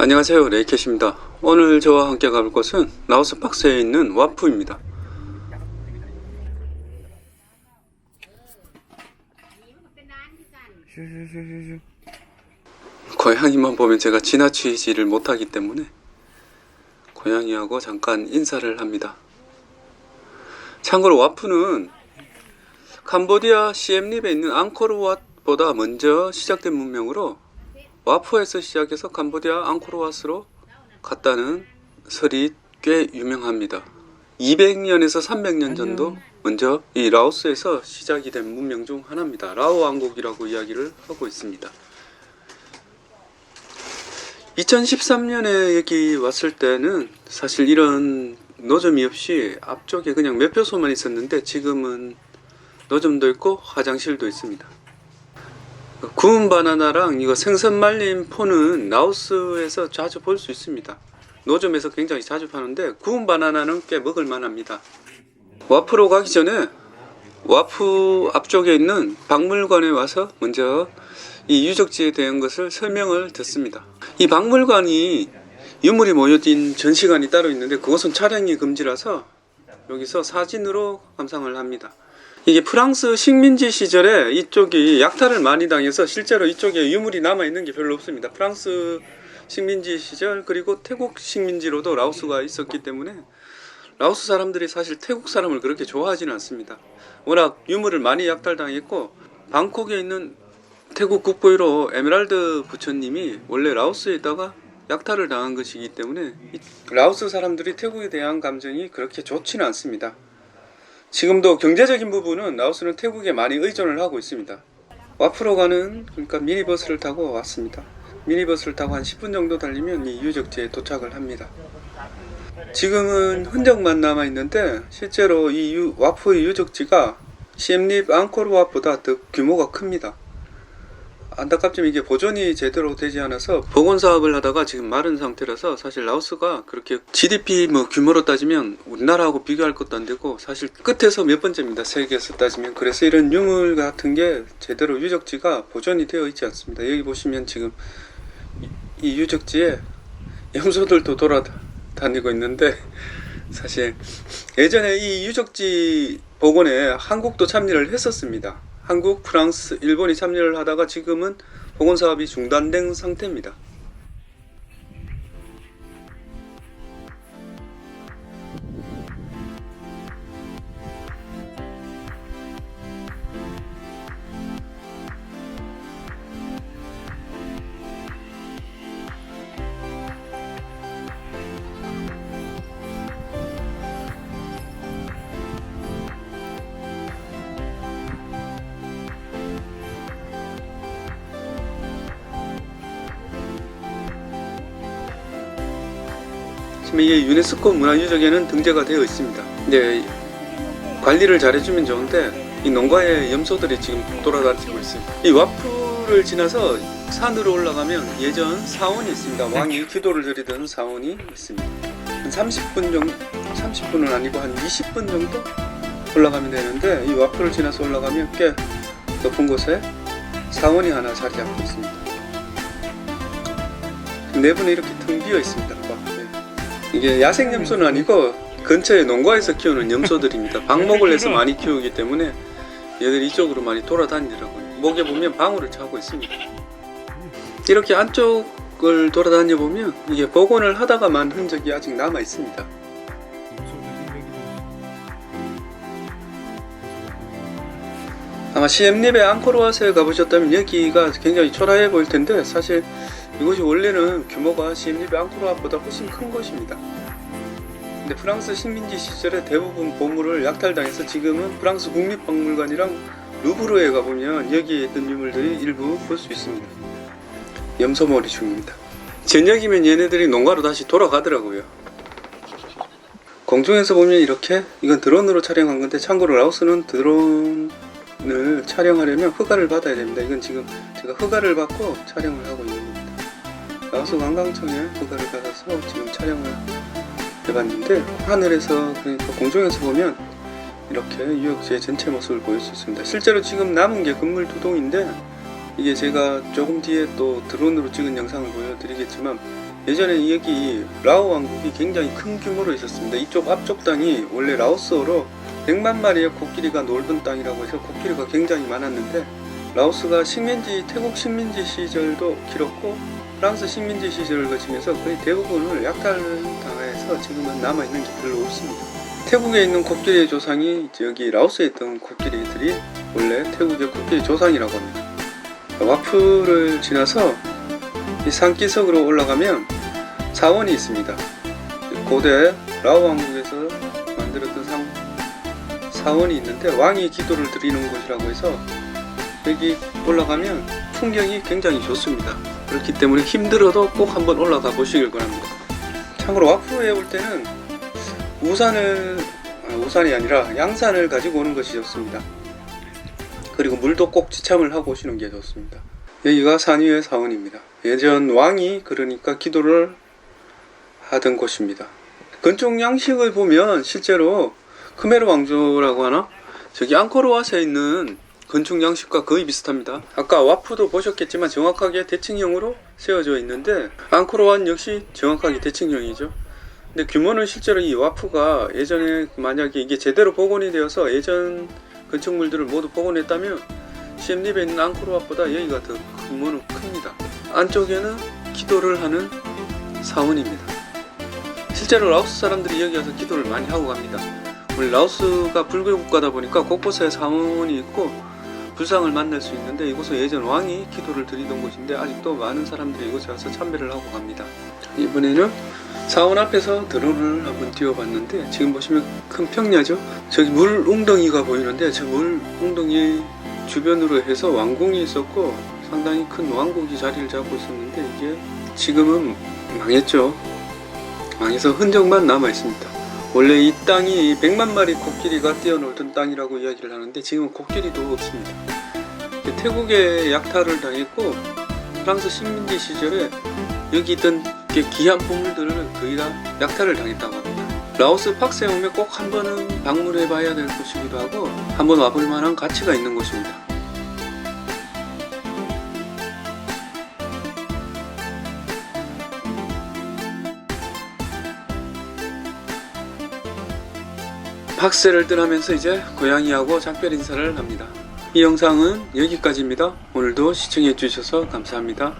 안녕하세요, 레이캣입니다. 오늘 저와 함께 가볼 곳은 라오스 박스에 있는 와프입니다. 고양이만 보면 제가 지나치지를 못하기 때문에 고양이하고 잠깐 인사를 합니다. 참고로 와프는 캄보디아 시엠립에 있는 앙코르왓보다 먼저 시작된 문명으로 와프에서 시작해서 캄보디아 앙코르왓으로 갔다는 설이 꽤 유명합니다. 200년에서 300년 정도 먼저 이 라오스에서 시작이 된 문명 중 하나입니다. 라오 왕국이라고 이야기를 하고 있습니다. 2013년에 여기 왔을 때는 사실 이런 노점이 없이 앞쪽에 그냥 매표소만 있었는데 지금은 노점도 있고 화장실도 있습니다. 구운 바나나랑 이거 생선 말린 포는 라오스에서 자주 볼 수 있습니다. 노점에서 굉장히 자주 파는데 구운 바나나는 꽤 먹을만 합니다. 와프로 가기 전에 와프 앞쪽에 있는 박물관에 와서 먼저 이 유적지에 대한 것을 설명을 듣습니다. 이 박물관이 유물이 모여진 전시관이 따로 있는데 그것은 촬영이 금지라서 여기서 사진으로 감상을 합니다. 이게 프랑스 식민지 시절에 이쪽이 약탈을 많이 당해서 실제로 이쪽에 유물이 남아있는 게 별로 없습니다. 프랑스 식민지 시절 그리고 태국 식민지로도 라오스가 있었기 때문에 라오스 사람들이 사실 태국 사람을 그렇게 좋아하지는 않습니다. 워낙 유물을 많이 약탈당했고 방콕에 있는 태국 국보위로 에메랄드 부처님이 원래 라오스에 있다가 약탈을 당한 것이기 때문에 라오스 사람들이 태국에 대한 감정이 그렇게 좋지는 않습니다. 지금도 경제적인 부분은 라오스는 태국에 많이 의존을 하고 있습니다. 와프로 가는 그러니까 미니버스를 타고 왔습니다. 미니버스를 타고 한 10분 정도 달리면 이 유적지에 도착을 합니다. 지금은 흔적만 남아 있는데 실제로 이 와프의 유적지가 시엠립 앙코르왓보다 더 규모가 큽니다. 안타깝지만 이게 보존이 제대로 되지 않아서 복원 사업을 하다가 지금 마른 상태라서 사실 라오스가 그렇게 GDP 규모로 따지면 우리나라하고 비교할 것도 안 되고 사실 끝에서 몇 번째입니다. 세계에서 따지면. 그래서 이런 유물 같은 게 제대로 유적지가 보존이 되어 있지 않습니다. 여기 보시면 지금 이 유적지에 염소들도 돌아다니고 있는데 사실 예전에 이 유적지 복원에 한국도 참여를 했었습니다. 한국, 프랑스, 일본이 참여를 하다가 지금은 복원 사업이 중단된 상태입니다. 지금 이게 유네스코 문화유적에는 등재가 되어 있습니다. 근데 관리를 잘해주면 좋은데 이 농가에 염소들이 지금 돌아다니고 있습니다. 이 와프를 지나서 산으로 올라가면 예전 사원이 있습니다. 왕이 기도를 드리던 사원이 있습니다. 한 30분 정도, 30분은 아니고 한 20분 정도 올라가면 되는데 이 와프를 지나서 올라가면 꽤 높은 곳에 사원이 하나 자리 잡고 있습니다. 내부는 이렇게 텅 비어 있습니다. 이게 야생 염소는 아니고 근처에 농가에서 키우는 염소들입니다. 방목을 해서 많이 키우기 때문에 얘들이 이쪽으로 많이 돌아다니더라고요. 목에 보면 방울을 차고 있습니다. 이렇게 안쪽을 돌아다녀 보면 이게 복원을 하다가만 흔적이 아직 남아 있습니다. 아마 시엠립의 앙코르왓에 가보셨다면 여기가 굉장히 초라해 보일 텐데 사실 이곳이 원래는 규모가 시엠립의 앙코르왓보다 훨씬 큰 곳입니다. 근데 프랑스 식민지 시절에 대부분 보물을 약탈당해서 지금은 프랑스 국립박물관이랑 루브르에 가보면 여기에 있던 유물들이 일부 볼 수 있습니다. 염소머리 중입니다. 저녁이면 얘네들이 농가로 다시 돌아가더라고요. 공중에서 보면 이렇게 이건 드론으로 촬영한 건데 참고로 라오스는 드론을 촬영하려면 허가를 받아야 됩니다. 이건 지금 제가 허가를 받고 촬영을 하고 있는 겁니다. 라오스 관광청에 허가를 받아서 지금 촬영을 해봤는데 하늘에서 그러니까 공중에서 보면 이렇게 유적지의 전체 모습을 보일 수 있습니다. 실제로 지금 남은 게 건물 2동인데 이게 제가 조금 뒤에 또 드론으로 찍은 영상을 보여드리겠지만 예전에 여기 라오 왕국이 굉장히 큰 규모로 있었습니다. 이쪽 앞쪽 땅이 원래 라오스어로 100만 마리의 코끼리가 놀던 땅이라고 해서 코끼리가 굉장히 많았는데, 라오스가 태국 식민지 시절도 길었고 프랑스 식민지 시절을 거치면서 거의 대부분을 약탈당해서 지금은 남아있는 게 별로 없습니다. 태국에 있는 코끼리의 조상이 여기 라오스에 있던 코끼리들이 원래 태국의 코끼리 조상이라고 합니다. 와프를 지나서 이 산기슭으로 올라가면 사원이 있습니다. 고대 라오 왕국에서 만들었던 사원이 있는데, 왕이 기도를 드리는 곳이라고 해서 여기 올라가면 풍경이 굉장히 좋습니다. 그렇기 때문에 힘들어도 꼭 한번 올라가 보시길 바랍니다. 참고로 와프에 올 때는 우산이 아니라 양산을 가지고 오는 것이 좋습니다. 그리고 물도 꼭 지참을 하고 오시는 게 좋습니다. 여기가 산 위의 사원입니다. 예전 왕이 그러니까 기도를 하던 곳입니다. 건축 양식을 보면 실제로 크메르 왕조라고 하나? 저기 앙코르왓에 있는 건축 양식과 거의 비슷합니다. 아까 와프도 보셨겠지만 정확하게 대칭형으로 세워져 있는데, 앙코르왓 역시 정확하게 대칭형이죠. 근데 규모는 실제로 이 와프가 예전에 만약에 이게 제대로 복원이 되어서 예전 건축물들을 모두 복원했다면 시엠립에 있는 앙코르왓보다 여기가 더 규모는 큽니다. 안쪽에는 기도를 하는 사원입니다. 실제로 라오스 사람들이 여기 와서 기도를 많이 하고 갑니다. 우리 라오스가 불교 국가다 보니까 곳곳에 사원이 있고 불상을 만날 수 있는데, 이곳은 예전 왕이 기도를 드리던 곳인데 아직도 많은 사람들이 이곳에 와서 참배를 하고 갑니다. 이번에는 사원 앞에서 드론을 한번 띄워봤는데, 지금 보시면 큰 평야죠. 저기 물 웅덩이가 보이는데, 저 물 웅덩이 주변으로 해서 왕궁이 있었고 상당히 큰 왕국이 자리를 잡고 있었는데, 이게 지금은 망했죠. 망해서 흔적만 남아 있습니다. 원래 이 땅이 100만 마리 코끼리가 뛰어놀던 땅이라고 이야기를 하는데 지금은 코끼리도 없습니다. 태국에 약탈을 당했고 프랑스 식민지 시절에 여기 있던 귀한 보물들을 거의 다 약탈을 당했다고 합니다. 라오스 팍스에 오면 꼭 한 번은 방문해 봐야 될 곳이기도 하고 한번 와볼 만한 가치가 있는 곳입니다. 팍스를 떠나면서 이제 고양이하고 작별 인사를 합니다. 이 영상은 여기까지입니다. 오늘도 시청해 주셔서 감사합니다.